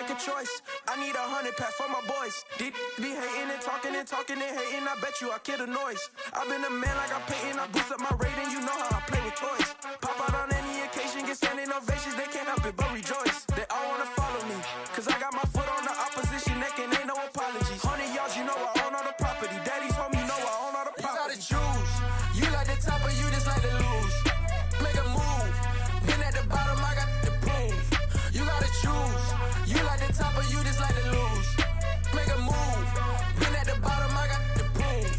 make a choice. I need 100 pack for my boys. Deep be hating and talking and talking and hating. I bet you I kill the noise. I've been a man like I'm painting. I boost up my rating. You know how I play with toys. Pop out on any occasion, get standing ovations. They can't help it but rejoice. They all wanna follow me, cause I got my foot on the opposition neck and ain't no apologies. 100 yards, you know I own all the property. Daddy's home, you know I own all the property. You gotta choose. You like the top or you just like to lose. Make a move. Been at the bottom, I got the proof. You gotta choose. You like the top or you just like to lose. Make a move. Been at the bottom, I got the proof.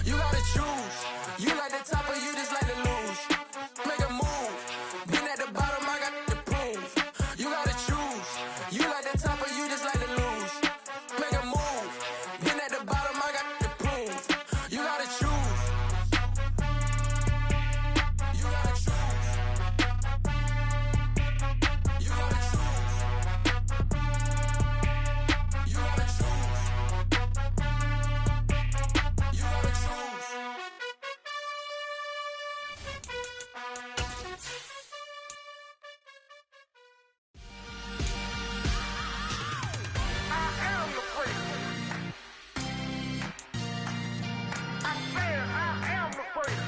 You gotta choose. You like the top or you just like to lose. Make a move. Been at the bottom, I got the proof. You gotta choose. You like the top or you just like to lose. Make a move. Been at the bottom, I got the proof. You gotta choose. You gotta choose. You gotta choose. You gotta choose. You gotta choose. I am the freak. I said I am the freak.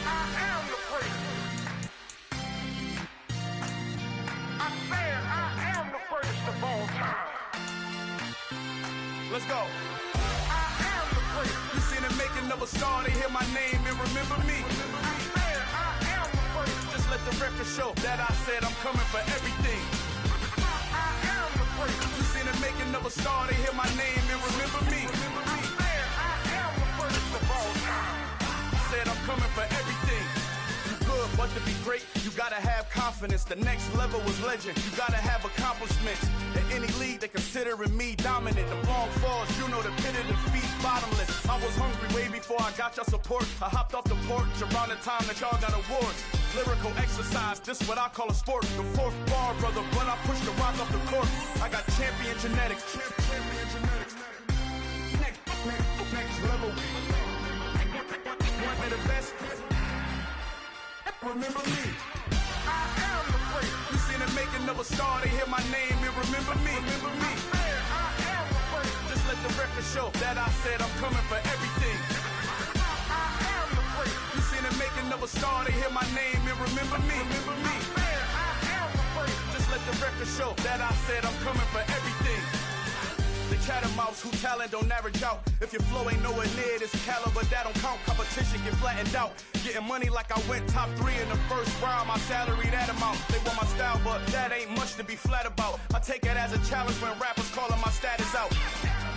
I am the freak. I said I am the greatest of all time. Let's go. I am the freak. You seen the making of a star, they hear my name and remember me. I said I am the freak. Just let the record show that I said I'm coming for everything. I am the freak. You seen the making of a star, they hear my name and remember me. I said I am the greatest of all time. Said I'm coming for everything. You good, but to be great, you gotta have confidence. The next level was legend. You gotta have accomplishments. In any league, they considering me dominant. The long falls, you know the pit of defeat, bottomless. I was hungry way before I got your support. I hopped off the porch around the time that y'all got awards. Lyrical exercise, this what I call a sport. The fourth bar, brother, when I push the rock off the court. I got champion genetics. Champion genetics. Next level. One of the best. Remember me. I am the freak. You seen the making of a star, they hear my name and remember me. Remember me. I said I am the freak. Just let the record show that I said I'm coming for everything. I am the freak. You seen the making of a star, they hear my name and remember me. Remember me. I said I am the freak. Just let the record show that I said I'm coming for everything. The catamounts who talent don't average out. If your flow ain't nowhere near this caliber, that don't count. Competition get flattened out. Getting money like I went top 3 in the first round. My salary that amount. They want my style, but that ain't much to be flat about. I take it as a challenge when rappers calling my status out.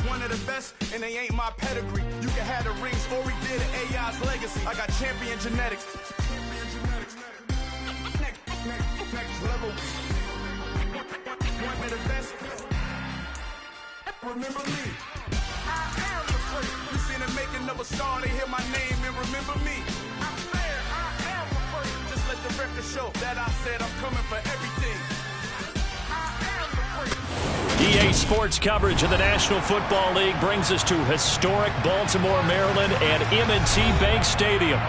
One of the best, and they ain't my pedigree. You can have the rings, or we did AI's legacy. I got champion genetics. Next level. One of the best. Remember me. I am the freak. You seen the making of a star, they hear my name and remember me. I said I am the freak. Just let the record show that I said I'm coming for everything. I am the freak. EA Sports coverage of the National Football League brings us to historic Baltimore, Maryland and M&T Bank Stadium.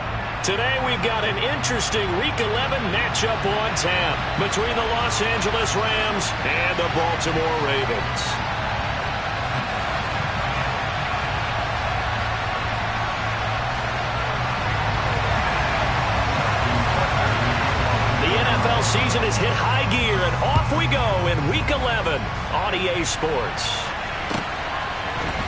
Today we've got an interesting Week 11 matchup on tap between the Los Angeles Rams and the Baltimore Ravens. Season has hit high gear, and off we go in Week 11 on EA Sports.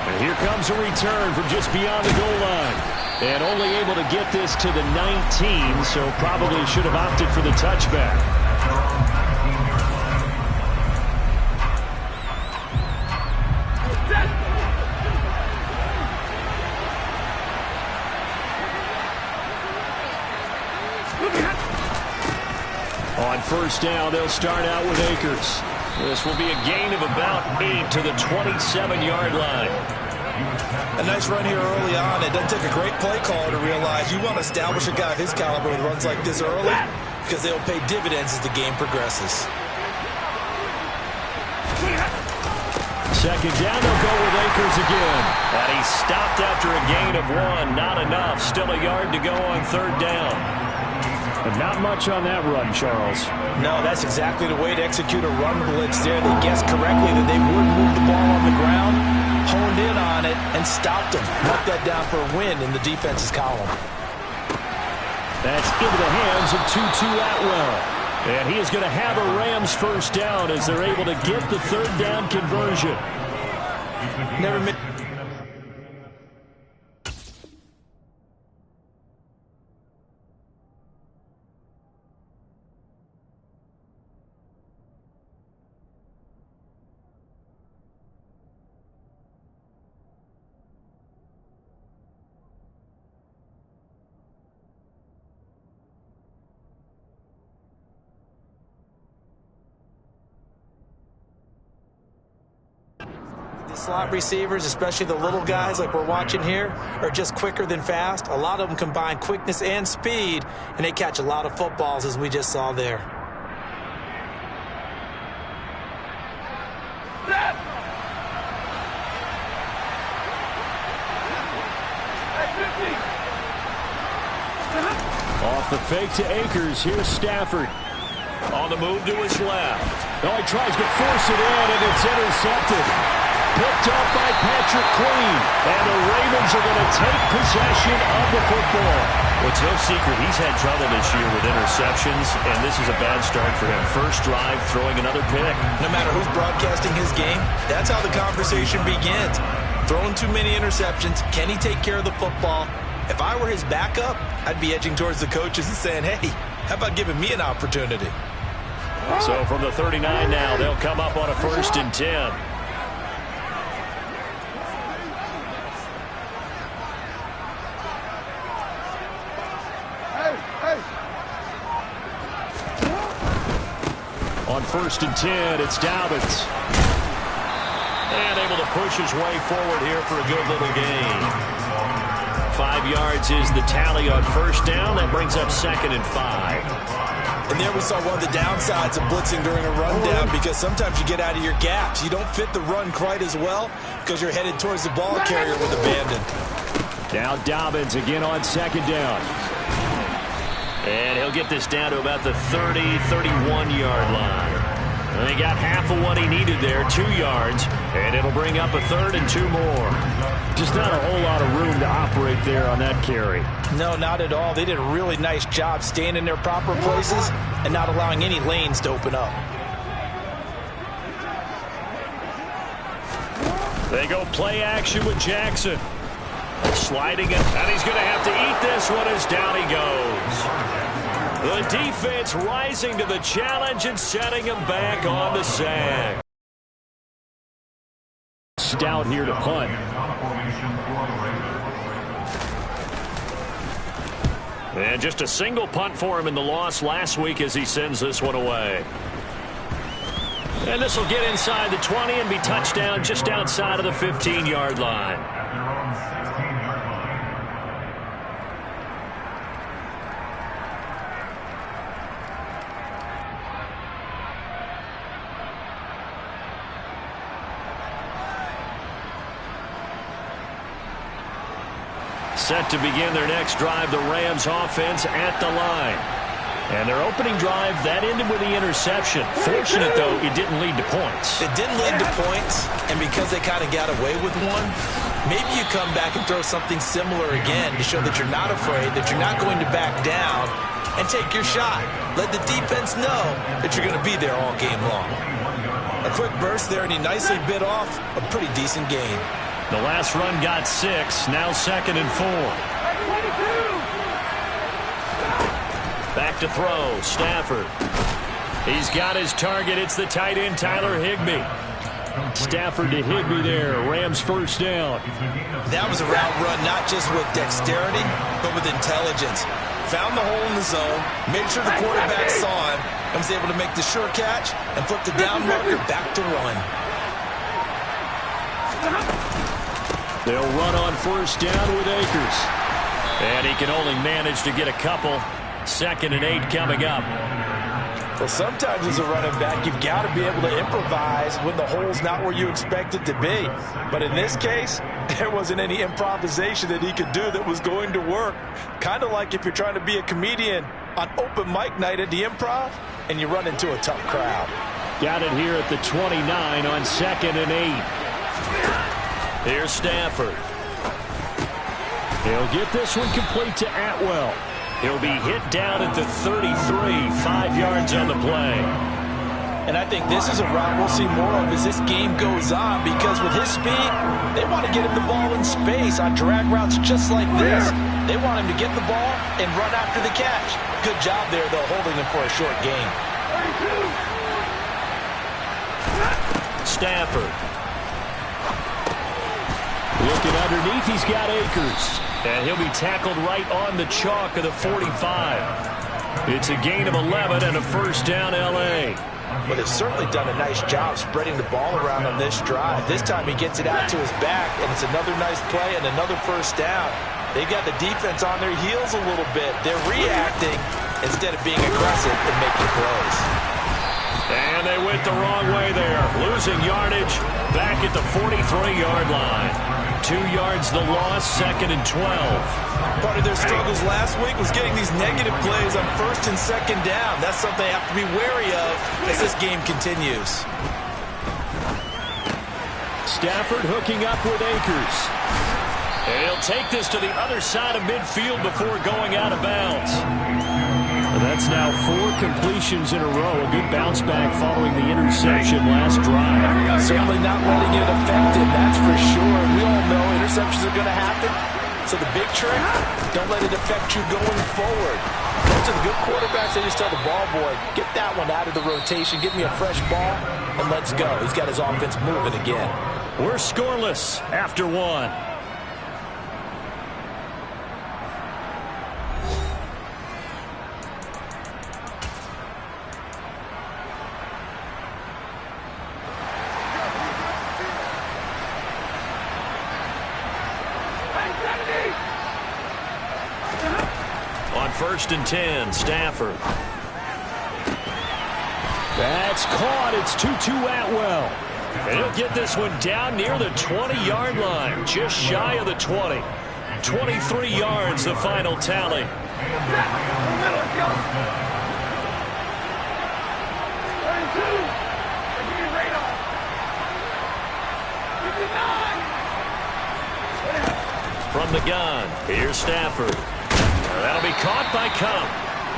And here comes a return from just beyond the goal line. And only able to get this to the 19, so probably should have opted for the touchback. On first down, they'll start out with Akers. This will be a gain of about 8 to the 27-yard line. A nice run here early on. It doesn't take a great play caller to realize you want to establish a guy of his caliber with runs like this early because they'll pay dividends as the game progresses. Second down, they'll go with Akers again. And he stopped after a gain of 1. Not enough. Still a yard to go on third down. And not much on that run, Charles. No, that's exactly the way to execute a run blitz there. They guessed correctly that they would move the ball on the ground, honed in on it, and stopped them. Knocked that down for a win in the defense's column. That's into the hands of Tutu Atwell. And he is going to have a Rams first down as they're able to get the third down conversion. Never missed. Slot receivers, especially the little guys like we're watching here, are just quicker than fast. A lot of them combine quickness and speed, and they catch a lot of footballs, as we just saw there. Off the fake to Akers. Here's Stafford. On the move to his left. Oh, he tries to force it in, and it's intercepted. Picked up by Patrick Queen. And the Ravens are going to take possession of the football. Well, it's no secret he's had trouble this year with interceptions, and this is a bad start for him. First drive, throwing another pick. No matter who's broadcasting his game, that's how the conversation begins. Throwing too many interceptions. Can he take care of the football? If I were his backup, I'd be edging towards the coaches and saying, hey, how about giving me an opportunity? So from the 39 now, they'll come up on a 1st and 10. On 1st and 10, it's Dobbins. And able to push his way forward here for a good little gain. 5 yards is the tally on 1st down. That brings up 2nd and 5. And there we saw one of the downsides of blitzing during a rundown, because sometimes you get out of your gaps. You don't fit the run quite as well because you're headed towards the ball carrier with abandon. Now Dobbins again on 2nd down. And he'll get this down to about the 30, 31-yard line. And he got half of what he needed there, 2 yards, and it'll bring up a 3rd and 2 more. Just not a whole lot of room to operate there on that carry. No, not at all. They did a really nice job staying in their proper places and not allowing any lanes to open up. They go play action with Jackson. Sliding it, and he's going to have to eat this one as down he goes. The defense rising to the challenge and setting him back on the sack. Stout here to punt. And just a single punt for him in the loss last week as he sends this one away. And this will get inside the 20 and be touchdown just outside of the 15-yard line. Set to begin their next drive, the Rams offense at the line. And their opening drive, that ended with the interception. Fortunate, though, it didn't lead to points. It didn't lead to points, and because they kind of got away with one, maybe you come back and throw something similar again to show that you're not afraid, that you're not going to back down, and take your shot. Let the defense know that you're going to be there all game long. A quick burst there, and he nicely bit off a pretty decent gain. The last run got 6, now 2nd and 4. Back to throw, Stafford. He's got his target. It's the tight end, Tyler Higbee. Stafford to Higbee there. Rams first down. That was a route run not just with dexterity, but with intelligence. Found the hole in the zone, made sure the quarterback saw him, and was able to make the sure catch and flip the down marker back to run. They'll run on first down with Akers. And he can only manage to get a couple. 2nd and 8 coming up. Well, sometimes as a running back, you've got to be able to improvise when the hole's not where you expect it to be. But in this case, there wasn't any improvisation that he could do that was going to work. Kind of like if you're trying to be a comedian on open mic night at the Improv, and you run into a tough crowd. Got it here at the 29 on 2nd and 8. Here's Stafford. He'll get this one complete to Atwell. He'll be hit down at the 33, 5 yards on the play. And I think this is a route we'll see more of as this game goes on, because with his speed, they want to get him the ball in space on drag routes just like this. They want him to get the ball and run after the catch. Good job there, though, holding him for a short gain. Stafford. Looking underneath, he's got Akers. And he'll be tackled right on the chalk of the 45. It's a gain of 11 and a first down, L.A. But they've certainly done a nice job spreading the ball around on this drive. This time he gets it out to his back, and it's another nice play and another first down. They've got the defense on their heels a little bit. They're reacting instead of being aggressive and making plays. And they went the wrong way there. Losing yardage back at the 43-yard line. 2 yards the loss, 2nd and 12. Part of their struggles last week was getting these negative plays on 1st and 2nd down. That's something they have to be wary of as this game continues. Stafford hooking up with Akers. And he'll take this to the other side of midfield before going out of bounds. And that's now 4 completions in a row. A good bounce back following the interception last drive. Certainly not letting it affect him, that's for sure. We all know interceptions are going to happen. So the big trick, don't let it affect you going forward. Most of the good quarterbacks, they just tell the ball boy, get that one out of the rotation, give me a fresh ball, and let's go. He's got his offense moving again. We're scoreless after 1. On 1st and 10, Stafford. That's caught. It's 2-2 Atwell. And he'll get this one down near the 20-yard line, just shy of the 20. 23 yards, the final tally. From the gun, here's Stafford. That'll be caught by Kupp.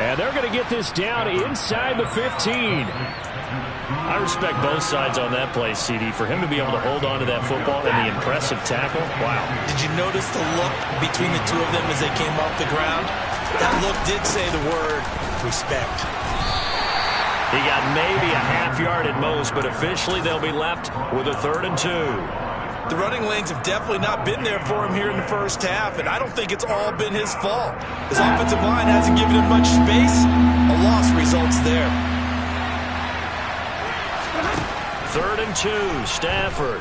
And they're going to get this down inside the 15. I respect both sides on that play, CD. For him to be able to hold on to that football and the impressive tackle, wow. Did you notice the look between the two of them as they came off the ground? That look did say the word respect. He got maybe a half yard at most, but officially they'll be left with a 3rd and 2. The running lanes have definitely not been there for him here in the first half, and I don't think it's all been his fault. His offensive line hasn't given him much space. A loss results there. 3rd and 2, Stafford.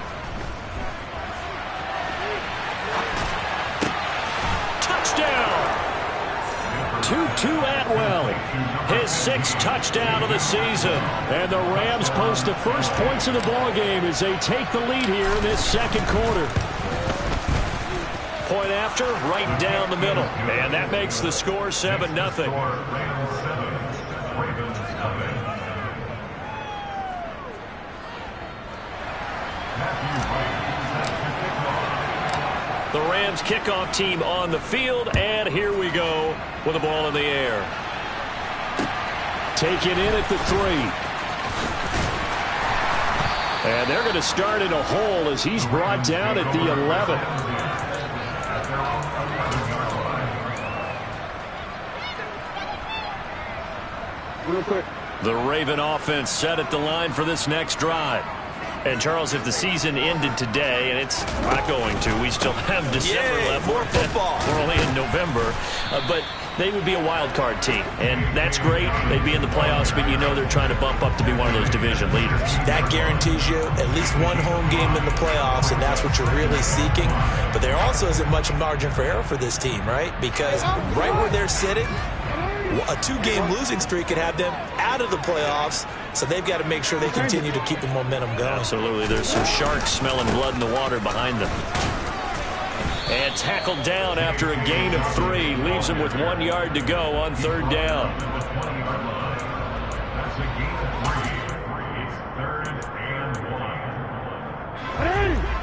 Touchdown! 2-2 Atwell. His 6th touchdown of the season. And the Rams post the first points of the ballgame as they take the lead here in this 2nd quarter. Point after, right down the middle. And that makes the score 7-0. The Rams kickoff team on the field, and here we go with the ball in the air. Taken in at the 3. And they're going to start in a hole as he's brought down at the 11. Real quick. The Raven offense set at the line for this next drive. And, Charles, if the season ended today, and it's not going to, we still have December left. More football. We're only in November. But they would be a wild card team, and that's great. They'd be in the playoffs, but you know they're trying to bump up to be one of those division leaders. That guarantees you at least one home game in the playoffs, and that's what you're really seeking. But there also isn't much margin for error for this team, right? Because right where they're sitting, a 2-game losing streak could have them out of the playoffs, so they've got to make sure they continue to keep the momentum going. Absolutely. There's some sharks smelling blood in the water behind them. And tackled down after a gain of 3. Leaves him with 1 yard to go on 3rd down.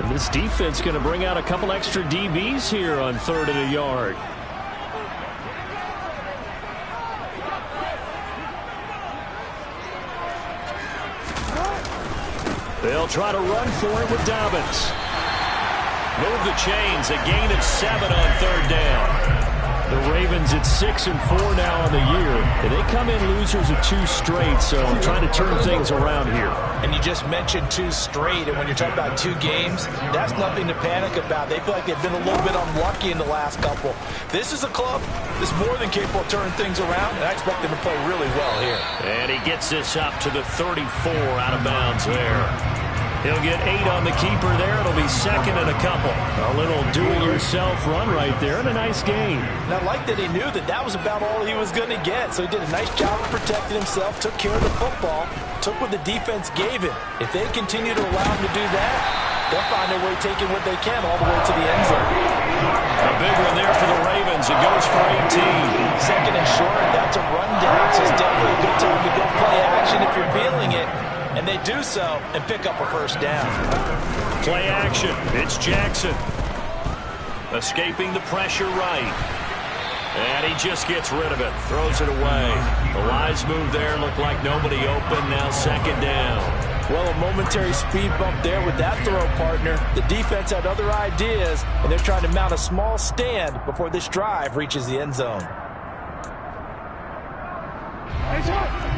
And this defense going to bring out a couple extra DBs here on 3rd and a yard. They'll try to run for it with Dobbins. Move the chains, a gain of 7 on 3rd down. The Ravens at 6-4 now on the year. And they come in losers of 2 straight, so trying to turn things around here. And you just mentioned 2 straight, and when you're talking about 2 games, that's nothing to panic about. They feel like they've been a little bit unlucky in the last couple. This is a club that's more than capable of turning things around, and I expect them to play really well here. And he gets this up to the 34 out of bounds there. He'll get 8 on the keeper there. It'll be 2nd and a couple. A little do-it-yourself run right there and a nice gain. And I like that he knew that that was about all he was going to get. So he did a nice job of protecting himself, took care of the football, took what the defense gave him. If they continue to allow him to do that, they'll find their way taking what they can all the way to the end zone. A big one there for the Ravens. It goes for 18. 2nd and short, that's a rundown. So it's definitely a good time to go play action if you're feeling it. And they do so and pick up a 1st down. Play action. It's Jackson. Escaping the pressure right. And he just gets rid of it. Throws it away. The wise move there. Looked like nobody open. Now 2nd down. Well, a momentary speed bump there with that throw, partner. The defense had other ideas, and they're trying to mount a small stand before this drive reaches the end zone.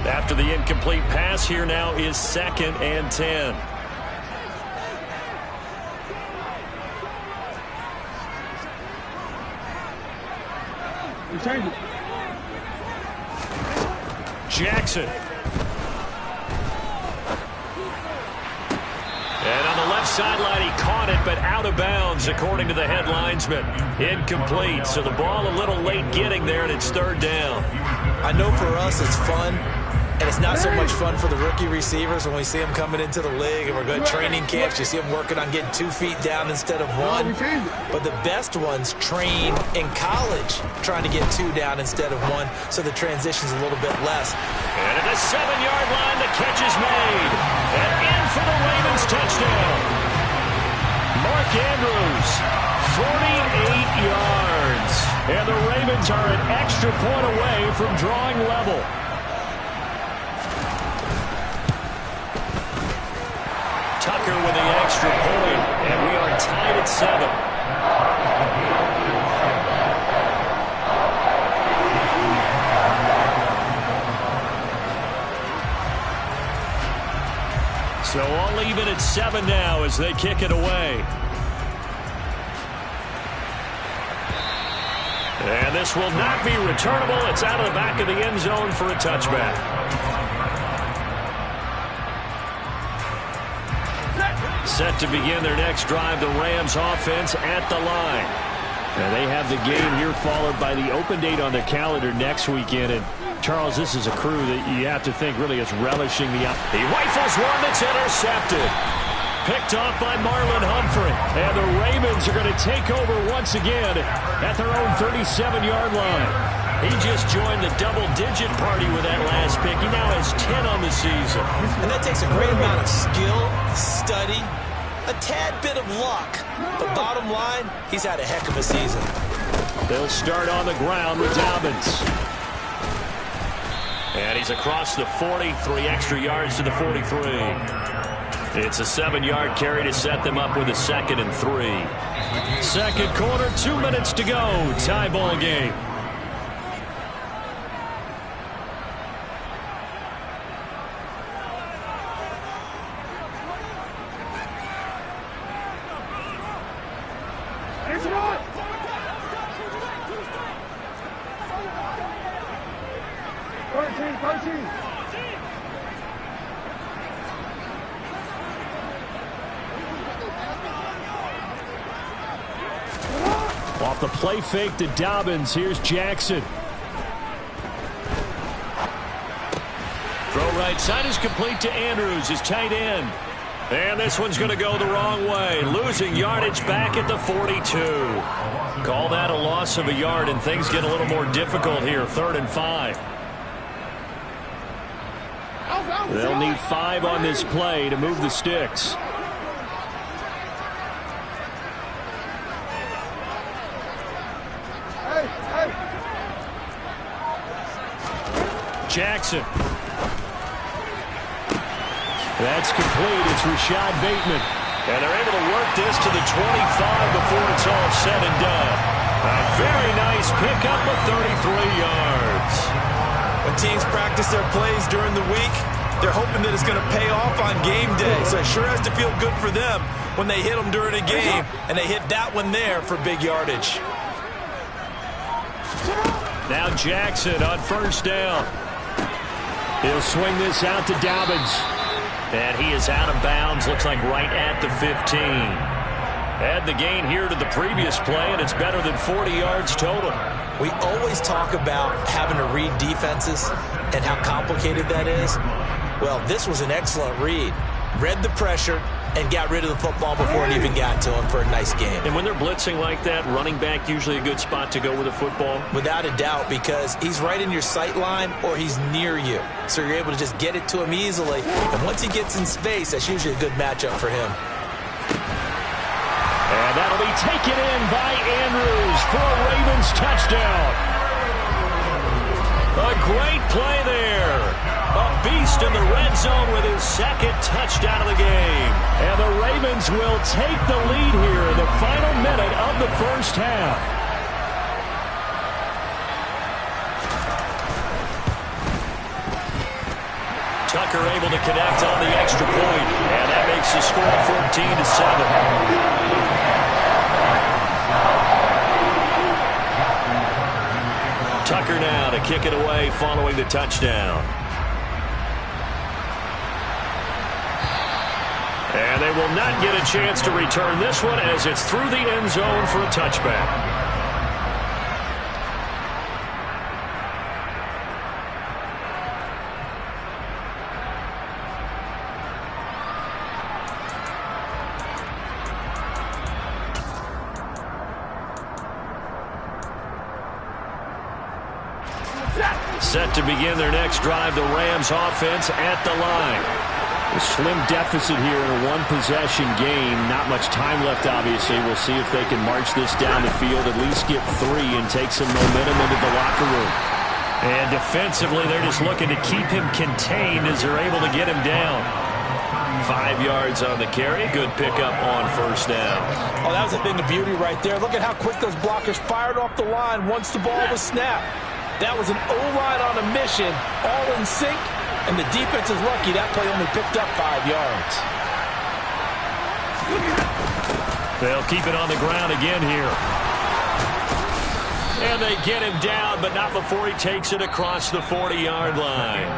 After the incomplete pass, here now is 2nd and 10. Jackson. And on the left sideline, he caught it, but out of bounds, according to the head linesman. Incomplete, so the ball a little late getting there, and it's 3rd down. I know for us it's fun, and it's not so much fun for the rookie receivers when we see them coming into the league and we're going to training camps. You see them working on getting 2 feet down instead of 1. But the best ones train in college trying to get 2 down instead of 1, so the transition's a little bit less. And at the 7-yard line, the catch is made. And in for the Ravens touchdown. Mark Andrews, 48 yards. And the Ravens are an extra point away from drawing level. Tucker with the extra point, and we are tied at 7. So all even at 7 now as they kick it away. And this will not be returnable. It's out of the back of the end zone for a touchback. Set to begin their next drive, the Rams offense at the line. And they have the game here followed by the open date on their calendar next weekend. And Charles, this is a crew that you have to think really is relishing the... He rifles one that's intercepted. Picked off by Marlon Humphrey. And the Ravens are going to take over once again at their own 37-yard line. He just joined the double-digit party with that last pick. He now has 10 on the season. And that takes a great amount of skill, study, a tad bit of luck. But bottom line, he's had a heck of a season. They'll start on the ground with Dobbins. And he's across the 40, 3 extra yards to the 43. It's a 7-yard carry to set them up with a 2nd and 3. Second quarter, 2 minutes to go. Tie ball game. Off the play fake to Dobbins. Here's Jackson. Throw right side is complete to Andrews, his tight end. And this one's going to go the wrong way. Losing yardage back at the 42. Call that a loss of a yard, and things get a little more difficult here. 3rd and 5. They'll need 5 on this play to move the sticks. Jackson. That's complete. It's Rashad Bateman. And they're able to work this to the 25 before it's all said and done. A very nice pickup of 33 yards. When teams practice their plays during the week, they're hoping that it's going to pay off on game day. So it sure has to feel good for them when they hit them during a game, and they hit that one there for big yardage. Now Jackson on 1st down. He'll swing this out to Dobbins. And he is out of bounds, looks like right at the 15. Add the gain here to the previous play, and it's better than 40 yards total. We always talk about having to read defenses and how complicated that is. Well, this was an excellent read. Read the pressure and got rid of the football before it even got to him for a nice game. And when they're blitzing like that, running back usually a good spot to go with a football? Without a doubt, because he's right in your sight line or he's near you. So you're able to just get it to him easily. And once he gets in space, that's usually a good matchup for him. And that'll be taken in by Andrews for a Ravens touchdown. A great play there. A beast in the red zone with his 2nd touchdown of the game. And the Ravens will take the lead here in the final minute of the 1st half. Tucker able to connect on the extra point, and that makes the score 14-7. Tucker now to kick it away following the touchdown. And they will not get a chance to return this one as it's through the end zone for a touchback. Set to begin their next drive, the Rams offense at the line. A slim deficit here in a one-possession game. Not much time left, obviously. We'll see if they can march this down the field, at least get 3 and take some momentum into the locker room. And defensively, they're just looking to keep him contained as they're able to get him down. 5 yards on the carry. Good pickup on 1st down. Oh, that was a thing of beauty right there. Look at how quick those blockers fired off the line once the ball was snapped. That was an O-line on a mission, all in sync, and the defense is lucky that play only picked up 5 yards. They'll keep it on the ground again here. And they get him down, but not before he takes it across the 40-yard line.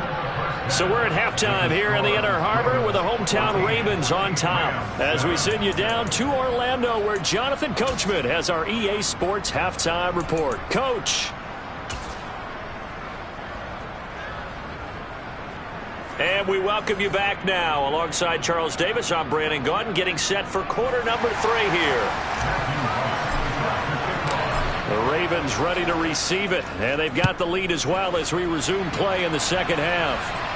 So we're at halftime here in the Inner Harbor with the hometown Ravens on top. As we send you down to Orlando, where Jonathan Coachman has our EA Sports Halftime Report. Coach. And we welcome you back now. Alongside Charles Davis, I'm Brandon Gaudin, getting set for quarter number 3 here. The Ravens ready to receive it, and they've got the lead as well as we resume play in the 2nd half.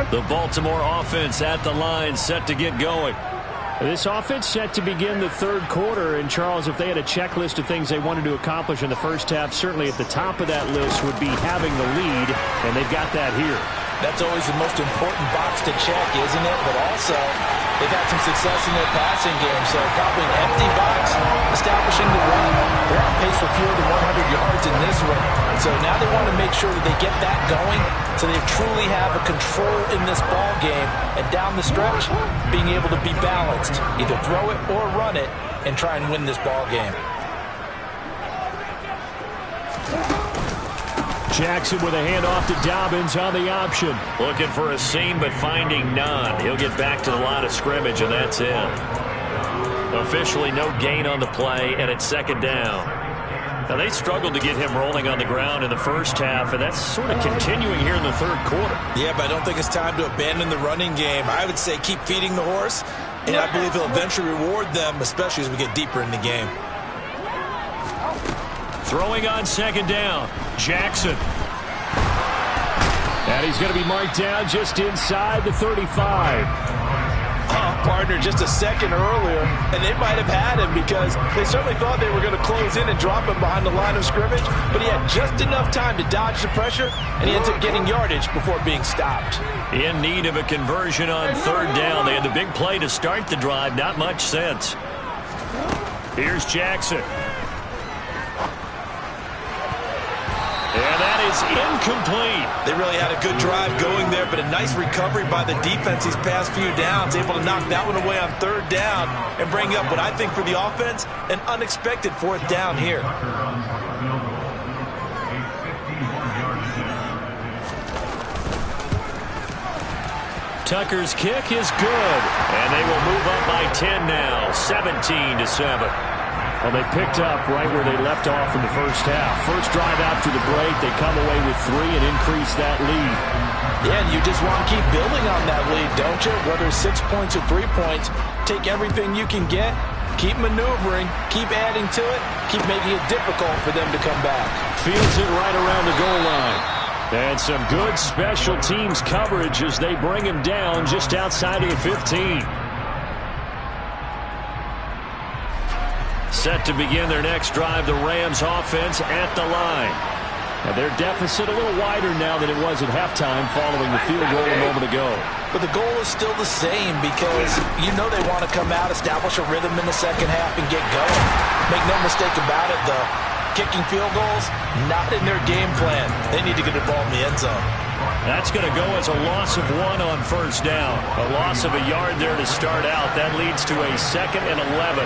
The Baltimore offense at the line, set to get going. This offense set to begin the 3rd quarter. And, Charles, if they had a checklist of things they wanted to accomplish in the 1st half, certainly at the top of that list would be having the lead, and they've got that here. That's always the most important box to check, isn't it? But also, they've had some success in their passing game, so probably an empty box, establishing the run. They're on pace for fewer than 100 yards in this one. So now they want to make sure that they get that going so they truly have a control in this ball game. And down the stretch, being able to be balanced, either throw it or run it, and try and win this ball game. Jackson with a handoff to Dobbins on the option. Looking for a seam, but finding none. He'll get back to the line of scrimmage, and that's it. Officially no gain on the play, and it's second down. Now, they struggled to get him rolling on the ground in the first half, and that's sort of continuing here in the third quarter. Yeah, but I don't think it's time to abandon the running game. I would say keep feeding the horse, and I believe he'll eventually reward them, especially as we get deeper in the game. Throwing on second down, Jackson. And he's going to be marked down just inside the 35. Partner just a second earlier, and they might have had him because they certainly thought they were going to close in and drop him behind the line of scrimmage, but he had just enough time to dodge the pressure, and he ends up getting yardage before being stopped. In need of a conversion on third down. They had the big play to start the drive. Not much sense. Here's Jackson. And that is incomplete. They really had a good drive going there, but a nice recovery by the defense these past few downs, able to knock that one away on third down and bring up what I think for the offense, an unexpected fourth down here. Tucker's kick is good. And they will move up by 10 now, 17-7. Well, they picked up right where they left off in the first half. First drive after the break, they come away with 3 and increase that lead. Yeah, and you just want to keep building on that lead, don't you? Whether it's 6 points or 3 points, take everything you can get, keep maneuvering, keep adding to it, keep making it difficult for them to come back. Fields it right around the goal line. And some good special teams coverage as they bring him down just outside of the 15. Set to begin their next drive, the Rams offense at the line. And their deficit a little wider now than it was at halftime following the field goal a moment ago. But the goal is still the same because you know they want to come out, establish a rhythm in the second half, and get going. Make no mistake about it, though. Kicking field goals, not in their game plan. They need to get the ball in the end zone. That's going to go as a loss of 1 on first down. A loss of a yard there to start out. That leads to a 2nd and 11.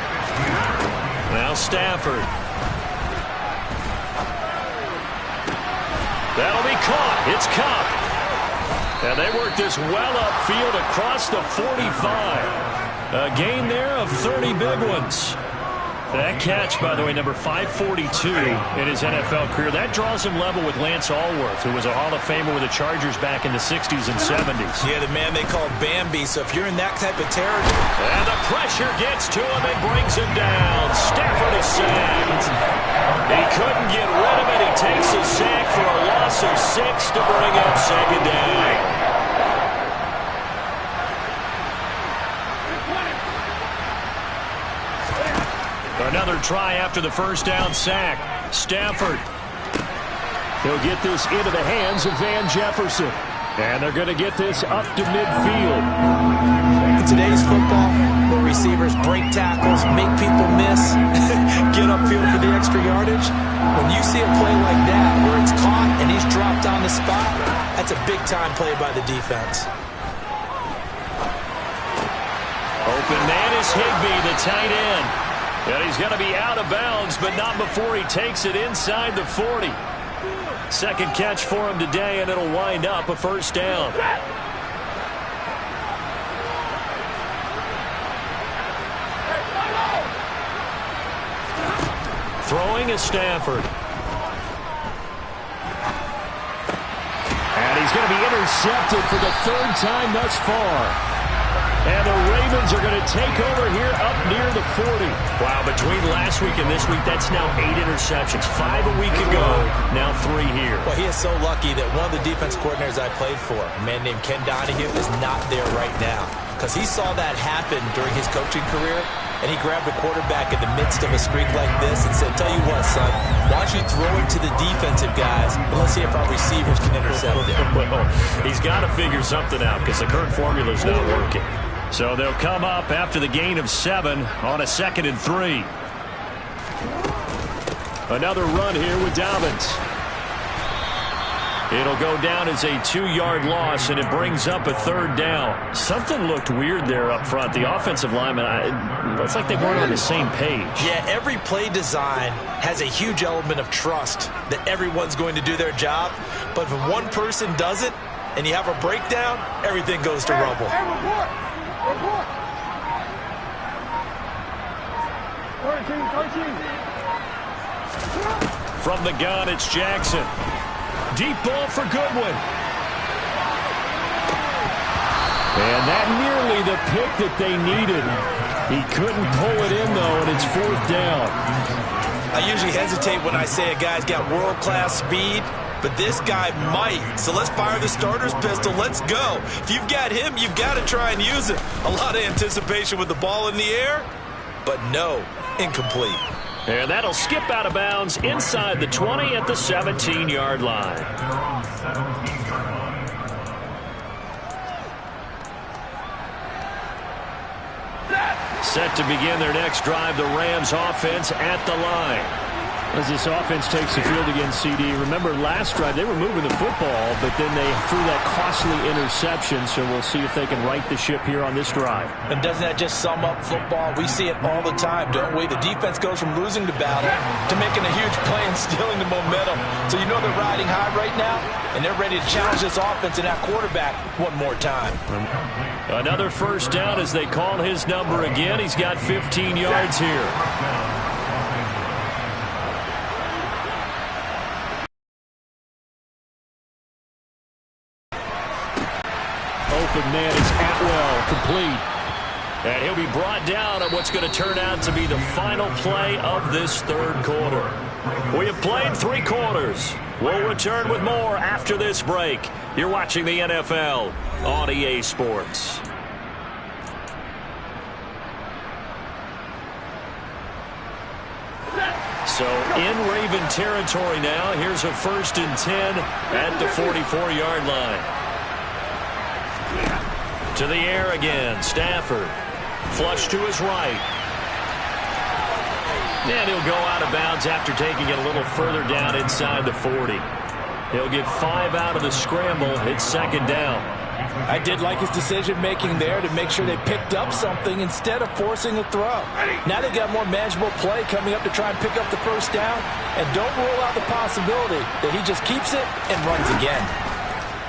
Now Stafford. That'll be caught. It's Kupp. And they work this well upfield across the 45. A gain there of 30 big ones. That catch, by the way, number 542 in his NFL career. That draws him level with Lance Allworth, who was a Hall of Famer with the Chargers back in the 60s and 70s. Yeah, the man they called Bambi. So if you're in that type of territory. And the pressure gets to him and brings him down. Stafford is sacked. He couldn't get rid of it. He takes a sack for a loss of 6 to bring up second down. Another try after the first down sack. Stafford. He'll get this into the hands of Van Jefferson. And they're going to get this up to midfield. In today's football, where receivers break tackles, make people miss, get upfield for the extra yardage, when you see a play like that where it's caught and he's dropped on the spot, that's a big-time play by the defense. Open man is Higbee, the tight end. And he's going to be out of bounds, but not before he takes it inside the 40. Second catch for him today, and it'll wind up a first down. Throwing is Stafford. And he's going to be intercepted for the 3rd time thus far. And the Ravens are going to take over here up near the 40. Wow, between last week and this week, that's now 8 interceptions. 5 a week ago, now 3 here. Well, he is so lucky that one of the defense coordinators I played for, a man named Ken Donahue, is not there right now. Because he saw that happen during his coaching career, and he grabbed the quarterback in the midst of a streak like this and said, tell you what, son, why don't you throw it to the defensive guys, and let's see if our receivers can intercept it. Well, he's got to figure something out because the current formula is not working. So they'll come up after the gain of 7 on a 2nd and 3. Another run here with Dobbins. It'll go down as a 2-yard loss, and it brings up a 3rd down. Something looked weird there up front. The offensive linemen, it's like they weren't on the same page. Yeah, every play design has a huge element of trust that everyone's going to do their job. But if one person does it and you have a breakdown, everything goes to rubble. Report. 13. From the gun, it's Jackson. Deep ball for Goodwin. And that nearly the pick that they needed. He couldn't pull it in, though, and it's 4th down. I usually hesitate when I say a guy's got world-class speed, but this guy might. So let's fire the starter's pistol. Let's go. If you've got him, you've got to try and use it. A lot of anticipation with the ball in the air, but no, incomplete. And that'll skip out of bounds inside the 20 at the 17-yard line. Set to begin their next drive, the Rams offense at the line. As this offense takes the field against CD, remember last drive they were moving the football, but then they threw that costly interception, so we'll see if they can right the ship here on this drive. And doesn't that just sum up football? We see it all the time, don't we? The defense goes from losing the battle to making a huge play and stealing the momentum. So you know they're riding high right now, and they're ready to challenge this offense and that quarterback one more time. Another 1st down as they call his number again. He's got 15 yards here. Open man is Atwell, complete. And he'll be brought down on what's going to turn out to be the final play of this 3rd quarter. We have played 3 quarters. We'll return with more after this break. You're watching the NFL on EA Sports. So in Raven territory now. Here's a 1st and 10 at the 44-yard line. To the air again, Stafford. Flush to his right. And he'll go out of bounds after taking it a little further down inside the 40. He'll get 5 out of the scramble. It's 2nd down. I did like his decision-making there to make sure they picked up something instead of forcing a throw. Now they've got more manageable play coming up to try and pick up the 1st down. And don't rule out the possibility that he just keeps it and runs again.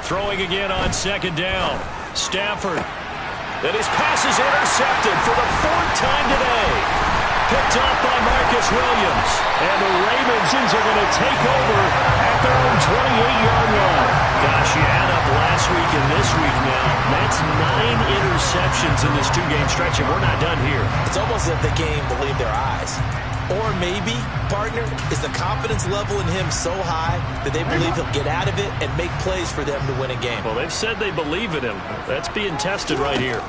Throwing again on 2nd down. Stafford. And his pass is intercepted for the 4th time today. Picked up by Marcus Williams. And the Ravens are going to take over at their own 28-yard line. Gosh, you add up last week and this week now. That's 9 interceptions in this 2-game stretch, and we're not done here. It's almost as if they can't even believe their eyes. Or maybe, partner, is the confidence level in him so high that they believe he'll get out of it and make plays for them to win a game. Well, they've said they believe in him. That's being tested right here.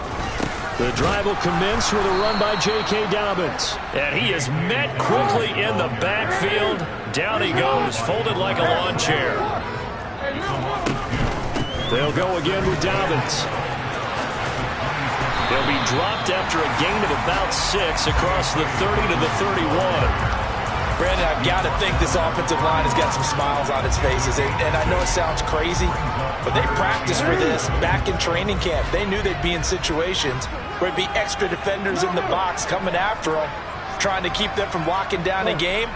The drive will commence with a run by J.K. Dobbins. And he is met quickly in the backfield. Down he goes, folded like a lawn chair. They'll go again with Dobbins. He'll be dropped after a gain of about 6 across the 30 to the 31. Brandon, I've got to think this offensive line has got some smiles on its faces. And I know it sounds crazy, but they practiced for this back in training camp. They knew they'd be in situations where it'd be extra defenders in the box coming after them, trying to keep them from locking down a game.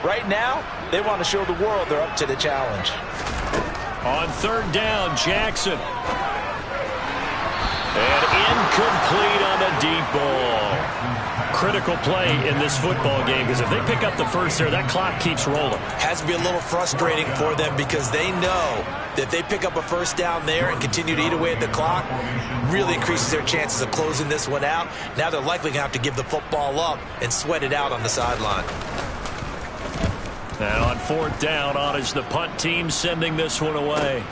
Right now, they want to show the world they're up to the challenge. On 3rd down, Jackson. And incomplete on a deep ball. Critical play in this football game, because if they pick up the 1st there, that clock keeps rolling. Has to be a little frustrating for them because they know that if they pick up a 1st down there and continue to eat away at the clock, really increases their chances of closing this one out. Now they're likely going to have to give the football up and sweat it out on the sideline. And on 4th down, on is the punt team sending this one away.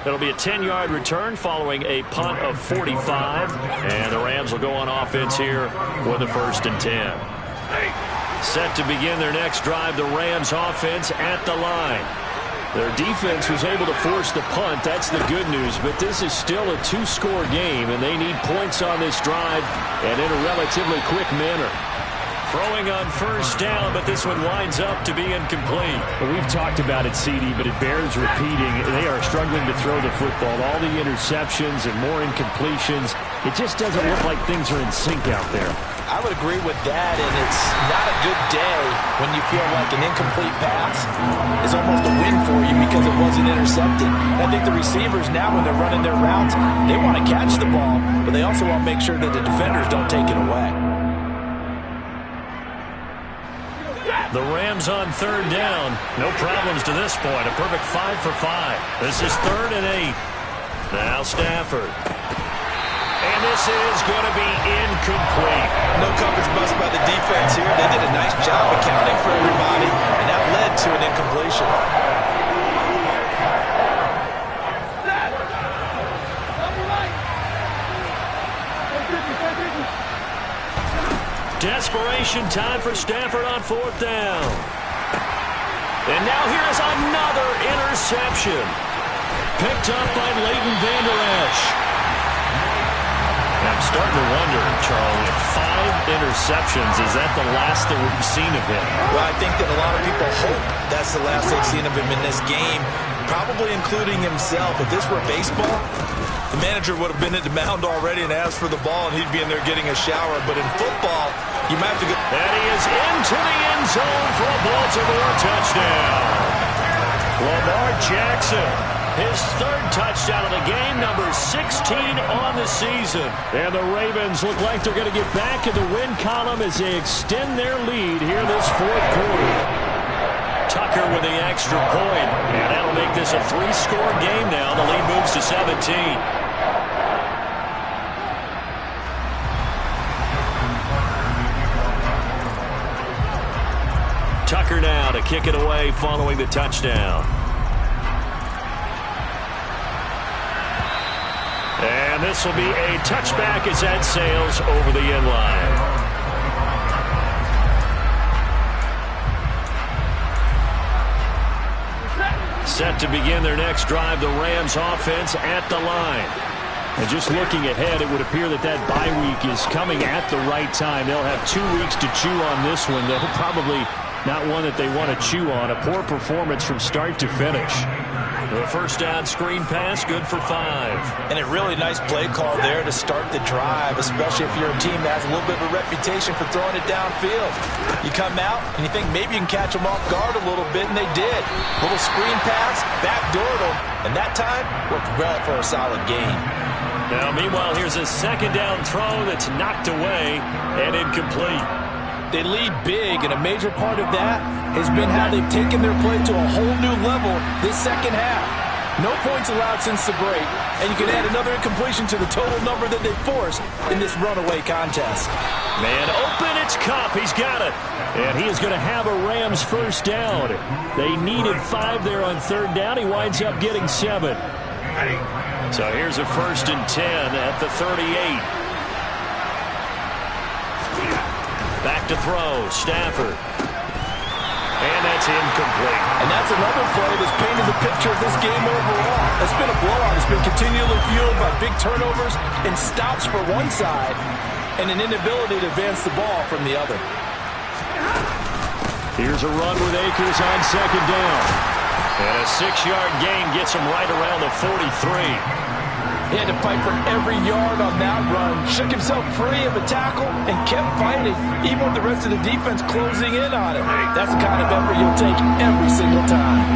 It'll be a 10-yard return following a punt of 45. And the Rams will go on offense here with a 1st and 10. Set to begin their next drive, the Rams offense at the line. Their defense was able to force the punt. That's the good news. But this is still a 2-score game, and they need points on this drive and in a relatively quick manner. Throwing on first down, but this one winds up to be incomplete. Well, we've talked about it, CD, but it bears repeating. They are struggling to throw the football. All the interceptions and more incompletions. It just doesn't look like things are in sync out there. I would agree with that, and it's not a good day when you feel like an incomplete pass is almost a win for you because it wasn't intercepted. I think the receivers now, when they're running their routes, they want to catch the ball, but they also want to make sure that the defenders don't take it away. The Rams on third down. No problems to this point. A perfect 5 for 5. This is 3rd and 8. Now Stafford. And this is going to be incomplete. No coverage bust by the defense here. They did a nice job accounting for everybody, and that led to an incompletion. Desperation time for Stafford on 4th down. And now here is another interception. Picked up by Leighton Vander Esch. I'm starting to wonder, Charlie, if 5 interceptions, is that the last that we've seen of him? Well, I think that a lot of people hope that's the last they've seen of him in this game, probably including himself. If this were baseball, the manager would have been at the mound already and asked for the ball, and he'd be in there getting a shower. But in football, you might have to go. And he is into the end zone for a Baltimore touchdown. Lamar Jackson, his 3rd touchdown of the game, number 16 on the season. And the Ravens look like they're going to get back in the win column as they extend their lead here this 4th quarter. Tucker with the extra point, and that'll make this a 3-score game now. The lead moves to 17. Tucker now to kick it away following the touchdown. And this will be a touchback as that sails over the end line. Set to begin their next drive, the Rams offense at the line. And just looking ahead, it would appear that that bye week is coming at the right time. They'll have 2 weeks to chew on this one. They'll probably not one that they want to chew on. A poor performance from start to finish. The first down screen pass, good for 5. And a really nice play call there to start the drive, especially if you're a team that has a little bit of a reputation for throwing it downfield. You come out and you think maybe you can catch them off guard a little bit, and they did. Little screen pass, backdoored them, and that time worked well for a solid gain. Now, meanwhile, here's a 2nd down throw that's knocked away and incomplete. They lead big, and a major part of that has been how they've taken their play to a whole new level this second half. No points allowed since the break, and you can add another incompletion to the total number that they forced in this runaway contest. Man open, it's Kupp. He's got it. And he is going to have a Rams first down. They needed 5 there on 3rd down. He winds up getting 7. So here's a 1st and 10 at the 38. Back to throw, Stafford. And that's incomplete. And that's another play that's painted the picture of this game overall. It's been a blowout. It's been continually fueled by big turnovers and stops for one side and an inability to advance the ball from the other. Here's a run with Akers on 2nd down. And a 6-yard gain gets him right around the 43. He had to fight for every yard on that run, shook himself free of a tackle, and kept fighting, even with the rest of the defense closing in on him. That's the kind of effort you'll take every single time.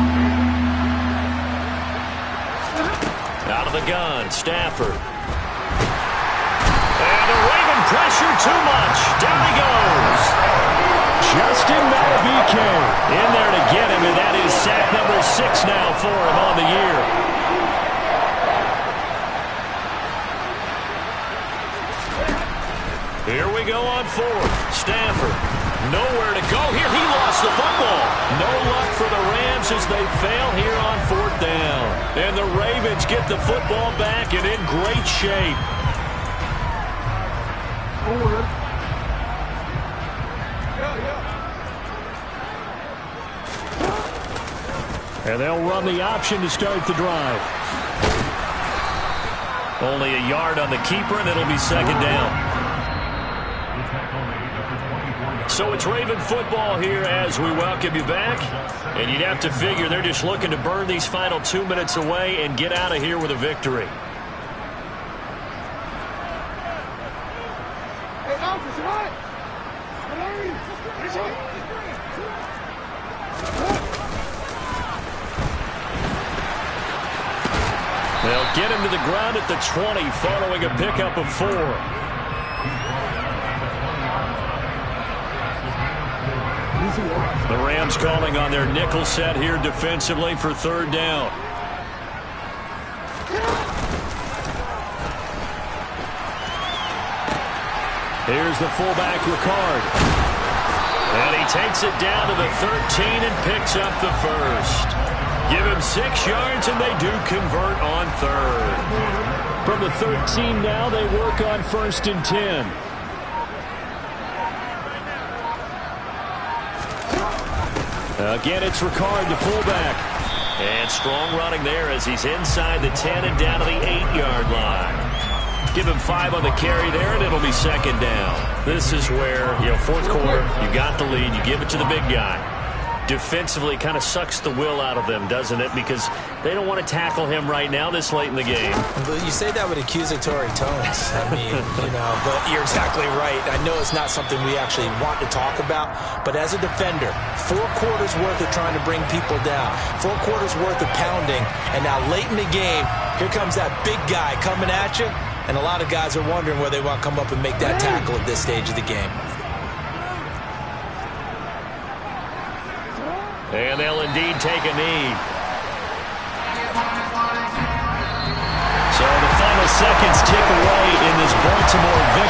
Out of the gun, Stafford. And the Raven pressure too much. Down he goes. Justin Madubuike in there to get him, and that is sack number 6 now for him on the year. Here we go on 4th. Stafford, nowhere to go here. He lost the football. No luck for the Rams as they fail here on 4th down. And the Ravens get the football back and in great shape. And they'll run the option to start the drive. Only a yard on the keeper, and it'll be 2nd down. So it's Raven football here as we welcome you back. And you'd have to figure they're just looking to burn these final 2 minutes away and get out of here with a victory. They'll get him to the ground at the 20 following a pickup of 4. The Rams calling on their nickel set here defensively for 3rd down. Here's the fullback, Ricard. And he takes it down to the 13 and picks up the first. Give him 6 yards, and they do convert on 3rd. From the 13 now, they work on 1st and 10. Again, it's Ricard, the fullback. And strong running there as he's inside the 10 and down to the 8-yard line. Give him 5 on the carry there, and it'll be 2nd down. This is where, 4th quarter, you got the lead, you give it to the big guy. Defensively kind of sucks the will out of them, doesn't it? Because they don't want to tackle him right now this late in the game. But you say that with accusatory tones. I mean, but you're exactly right. I know it's not something we actually want to talk about, but as a defender, 4 quarters worth of trying to bring people down, 4 quarters worth of pounding, and now late in the game, here comes that big guy coming at you, and a lot of guys are wondering where they want to come up and make that tackle at this stage of the game. And they'll indeed take a knee. So the final seconds tick away in this Baltimore victory.